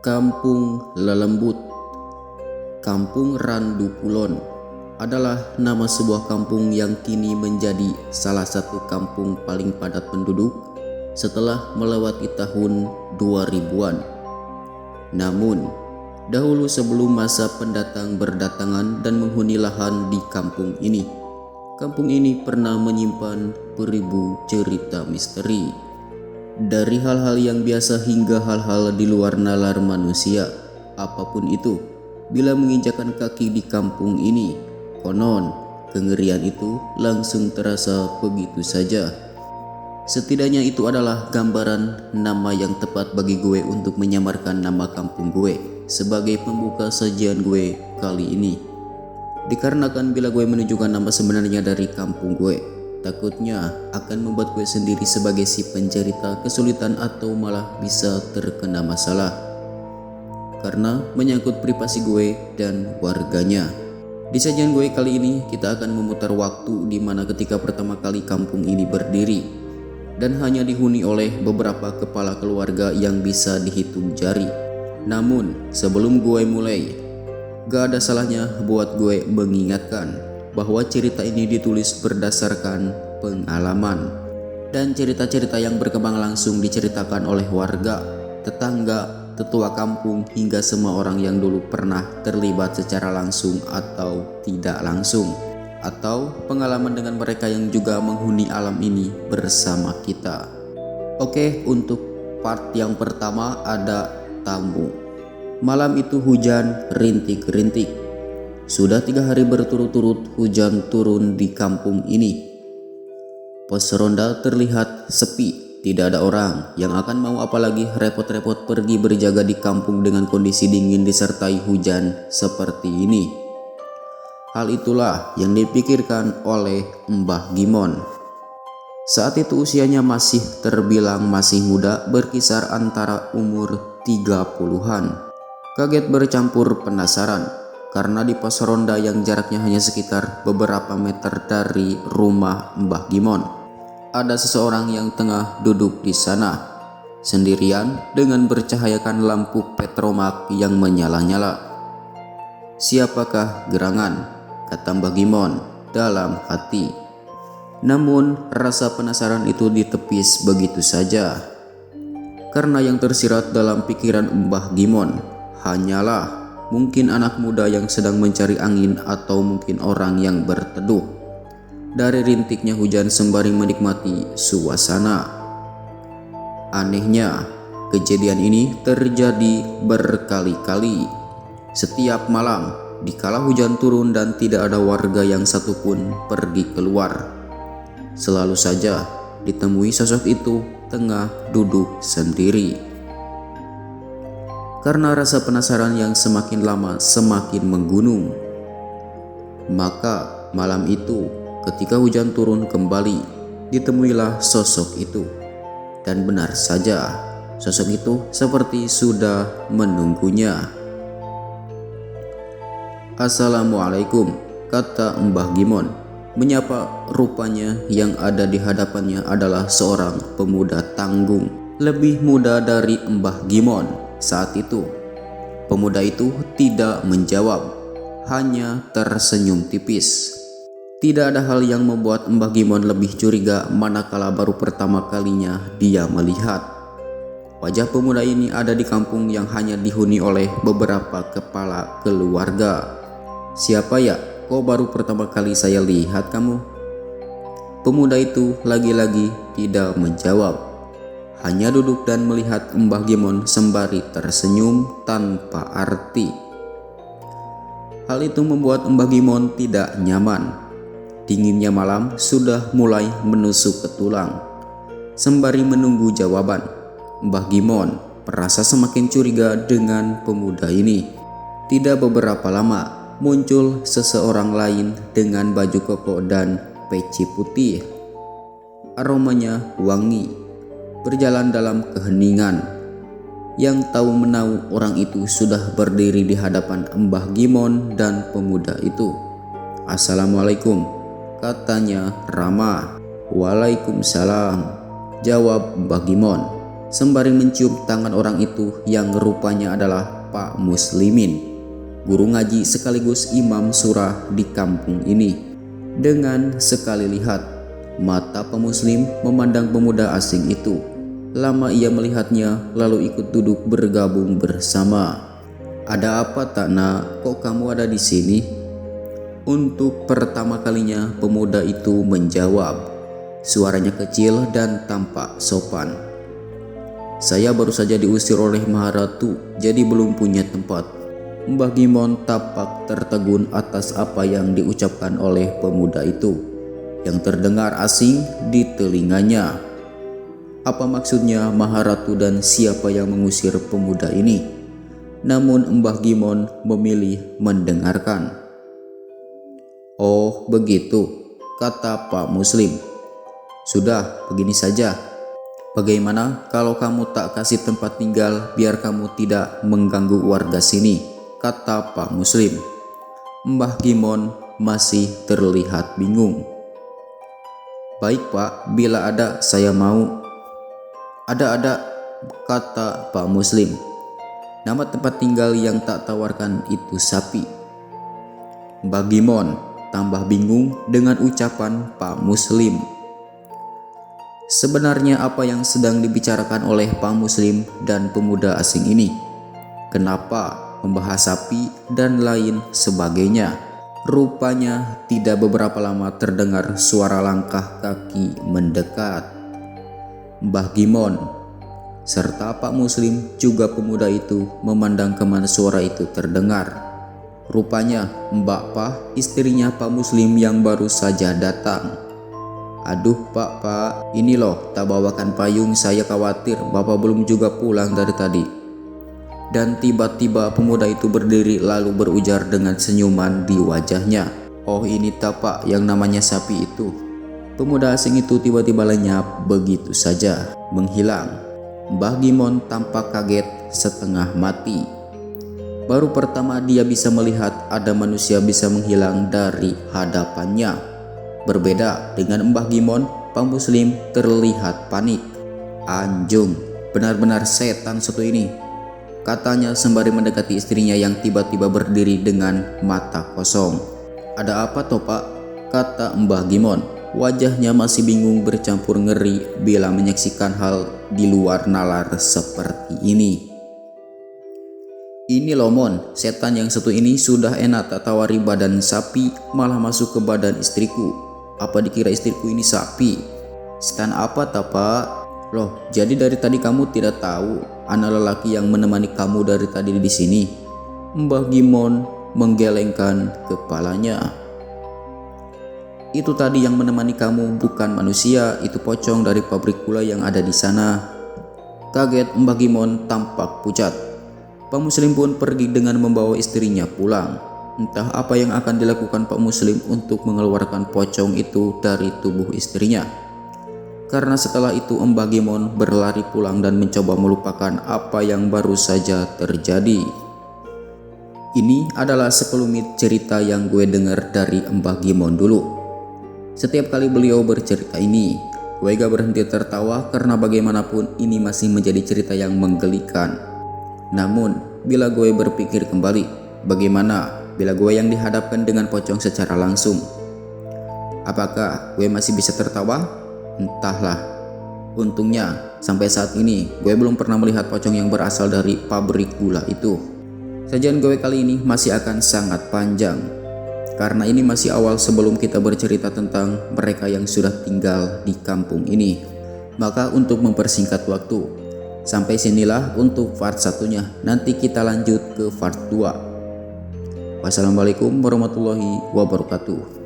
Kampung Lelembut, Kampung Randu Kulon adalah nama sebuah kampung yang kini menjadi salah satu kampung paling padat penduduk setelah melewati tahun 2000-an. Namun, dahulu sebelum masa pendatang berdatangan dan menghuni lahan di kampung ini pernah menyimpan beribu cerita misteri. Dari hal-hal yang biasa hingga hal-hal di luar nalar manusia, apapun itu, bila menginjakan kaki di kampung ini, konon kengerian itu langsung terasa begitu saja. Setidaknya itu adalah gambaran nama yang tepat bagi gue untuk menyamarkan nama kampung gue sebagai pembuka sajian gue kali ini. Dikarenakan bila gue menunjukkan nama sebenarnya dari kampung gue, takutnya akan membuat gue sendiri sebagai si pencerita kesulitan atau malah bisa terkena masalah karena menyangkut privasi gue dan warganya. Di sajian gue kali ini kita akan memutar waktu di mana ketika pertama kali kampung ini berdiri dan hanya dihuni oleh beberapa kepala keluarga yang bisa dihitung jari. Namun sebelum gue mulai, gak ada salahnya buat gue mengingatkan bahwa cerita ini ditulis berdasarkan pengalaman dan cerita-cerita yang berkembang langsung diceritakan oleh warga, tetangga, tetua kampung hingga semua orang yang dulu pernah terlibat secara langsung atau tidak langsung, atau pengalaman dengan mereka yang juga menghuni alam ini bersama kita. Oke, untuk part yang pertama ada tamu. Malam itu hujan rintik-rintik. Sudah 3 hari berturut-turut hujan turun di kampung ini. Pos ronda terlihat sepi, tidak ada orang yang akan mau apalagi repot-repot pergi berjaga di kampung dengan kondisi dingin disertai hujan seperti ini. Hal itulah yang dipikirkan oleh Mbah Gimon. Saat itu usianya masih terbilang masih muda, berkisar antara umur 30-an. Kaget bercampur penasaran karena di pos ronda yang jaraknya hanya sekitar beberapa meter dari rumah Mbah Gimon, ada seseorang yang tengah duduk di sana sendirian dengan bercahayakan lampu petromak yang menyala-nyala. Siapakah gerangan? Kata Mbah Gimon dalam hati. Namun rasa penasaran itu ditepis begitu saja, karena yang tersirat dalam pikiran Mbah Gimon hanyalah mungkin anak muda yang sedang mencari angin atau mungkin orang yang berteduh dari rintiknya hujan sembari menikmati suasana. Anehnya, kejadian ini terjadi berkali-kali. Setiap malam, dikala hujan turun dan tidak ada warga yang satupun pergi keluar, selalu saja ditemui sosok itu tengah duduk sendiri. Karena rasa penasaran yang semakin lama semakin menggunung, maka malam itu ketika hujan turun kembali, ditemuilah sosok itu. Dan benar saja, sosok itu seperti sudah menunggunya. "Assalamualaikum," kata Mbah Gimon, menyapa. Rupanya yang ada di hadapannya adalah seorang pemuda tanggung, lebih muda dari Mbah Gimon. Saat itu, pemuda itu tidak menjawab, hanya tersenyum tipis. Tidak ada hal yang membuat Mbah Gimon lebih curiga manakala baru pertama kalinya dia melihat wajah pemuda ini ada di kampung yang hanya dihuni oleh beberapa kepala keluarga. "Siapa ya? Kok baru pertama kali saya lihat kamu?" Pemuda itu lagi-lagi tidak menjawab, hanya duduk dan melihat Mbah Gimon sembari tersenyum tanpa arti. Hal itu membuat Mbah Gimon tidak nyaman. Dinginnya malam sudah mulai menusuk ke tulang. Sembari menunggu jawaban, Mbah Gimon merasa semakin curiga dengan pemuda ini. Tidak beberapa lama, muncul seseorang lain dengan baju koko dan peci putih. Aromanya wangi, berjalan dalam keheningan. Yang tahu menahu orang itu sudah berdiri di hadapan Mbah Gimon dan pemuda itu. "Assalamualaikum," katanya ramah. "Waalaikumsalam," jawab Mbah Gimon. sembari mencium tangan orang itu yang rupanya adalah Pak Muslimin, guru ngaji sekaligus imam surah di kampung ini. Dengan sekali lihat, mata Pak Muslim memandang pemuda asing itu. Lama ia melihatnya lalu ikut duduk bergabung bersama. "Ada apa tak nak? Kok kamu ada di sini?" Untuk pertama kalinya pemuda itu menjawab. Suaranya kecil dan tampak sopan. "Saya baru saja diusir oleh Maharatu, jadi belum punya tempat." Mbah Gimon tampak tertegun atas apa yang diucapkan oleh pemuda itu, yang terdengar asing di telinganya. Apa maksudnya Maharatu dan siapa yang mengusir pemuda ini? Namun Mbah Gimon memilih mendengarkan. "Oh begitu," kata Pak Muslim. "Sudah, begini saja. Bagaimana kalau kamu tak kasih tempat tinggal biar kamu tidak mengganggu warga sini?" kata Pak Muslim. Mbah Gimon masih terlihat bingung. "Baik Pak, bila ada saya mau." Ada, kata Pak Muslim. Nama tempat tinggal yang tak tawarkan itu sapi. Mbah Gimon tambah bingung dengan ucapan Pak Muslim. Sebenarnya apa yang sedang dibicarakan oleh Pak Muslim dan pemuda asing ini? Kenapa membahas sapi dan lain sebagainya? Rupanya tidak beberapa lama terdengar suara langkah kaki mendekat. Mbah Gimon serta Pak Muslim juga pemuda itu memandang kemana suara itu terdengar. Rupanya Mbak Pah, istrinya Pak Muslim yang baru saja datang. "Aduh Pak, ini loh tak bawakan payung, saya khawatir Bapak belum juga pulang dari tadi." Dan tiba-tiba pemuda itu berdiri lalu berujar dengan senyuman di wajahnya. "Oh ini tak Pak yang namanya sapi itu." Pemuda asing itu tiba-tiba lenyap begitu saja, menghilang. Mbah Gimon tampak kaget setengah mati. Baru pertama dia bisa melihat ada manusia bisa menghilang dari hadapannya. Berbeda dengan Mbah Gimon, Pak Muslim terlihat panik. "Anjung, benar-benar setan satu ini," katanya sembari mendekati istrinya yang tiba-tiba berdiri dengan mata kosong. "Ada apa toh Pak?" kata Mbah Gimon. Wajahnya masih bingung bercampur ngeri bila menyaksikan hal di luar nalar seperti ini. "Ini loh Mon, setan yang satu ini sudah enak tak tawari badan sapi, malah masuk ke badan istriku. Apa dikira istriku ini sapi? Setan apa tak Pak? Loh, jadi dari tadi kamu tidak tahu anak lelaki yang menemani kamu dari tadi di sini?" Mbah Gimon menggelengkan kepalanya. "Itu tadi yang menemani kamu bukan manusia, itu pocong dari pabrik gula yang ada di sana." Kaget Mbah Gimon tampak pucat. Pak Muslim pun pergi dengan membawa istrinya pulang. Entah apa yang akan dilakukan Pak Muslim untuk mengeluarkan pocong itu dari tubuh istrinya. Karena setelah itu Mbah Gimon berlari pulang dan mencoba melupakan apa yang baru saja terjadi. Ini adalah sekelumit cerita yang gue dengar dari Mbah Gimon dulu. Setiap kali beliau bercerita ini, gue gak berhenti tertawa karena bagaimanapun ini masih menjadi cerita yang menggelikan. Namun, bila gue berpikir kembali, bagaimana bila gue yang dihadapkan dengan pocong secara langsung? Apakah gue masih bisa tertawa? Entahlah. Untungnya, sampai saat ini gue belum pernah melihat pocong yang berasal dari pabrik gula itu. Sajian gue kali ini masih akan sangat panjang. Karena ini masih awal sebelum kita bercerita tentang mereka yang sudah tinggal di kampung ini. Maka untuk mempersingkat waktu, sampai sinilah untuk part 1-nya. Nanti kita lanjut ke part 2. Wassalamualaikum warahmatullahi wabarakatuh.